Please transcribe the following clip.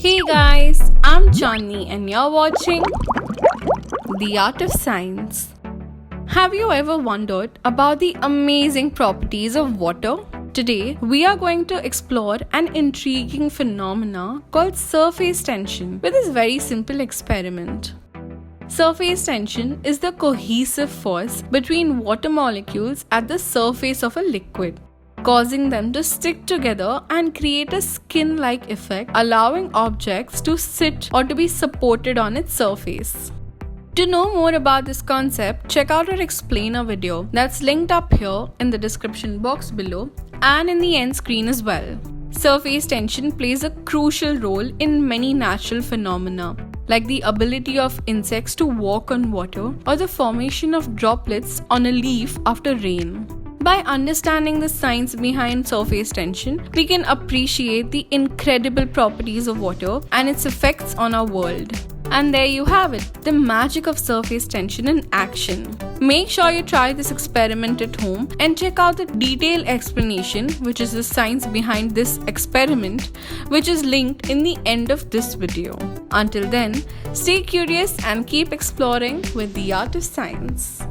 Hey guys, I'm Johnny and you're watching The Art of Science. Have you ever wondered about the amazing properties of water? Today, we are going to explore an intriguing phenomena called surface tension with this very simple experiment. Surface tension is the cohesive force between water molecules at the surface of a liquid, causing them to stick together and create a skin-like effect, allowing objects to sit or to be supported on its surface. To know more about this concept, check out our explainer video that's linked up here in the description box below and in the end screen as well. Surface tension plays a crucial role in many natural phenomena, like the ability of insects to walk on water or the formation of droplets on a leaf after rain. By understanding the science behind surface tension, we can appreciate the incredible properties of water and its effects on our world. And there you have it, the magic of surface tension in action. Make sure you try this experiment at home and check out the detailed explanation, which is the science behind this experiment, which is linked in the end of this video. Until then, stay curious and keep exploring with the art of science.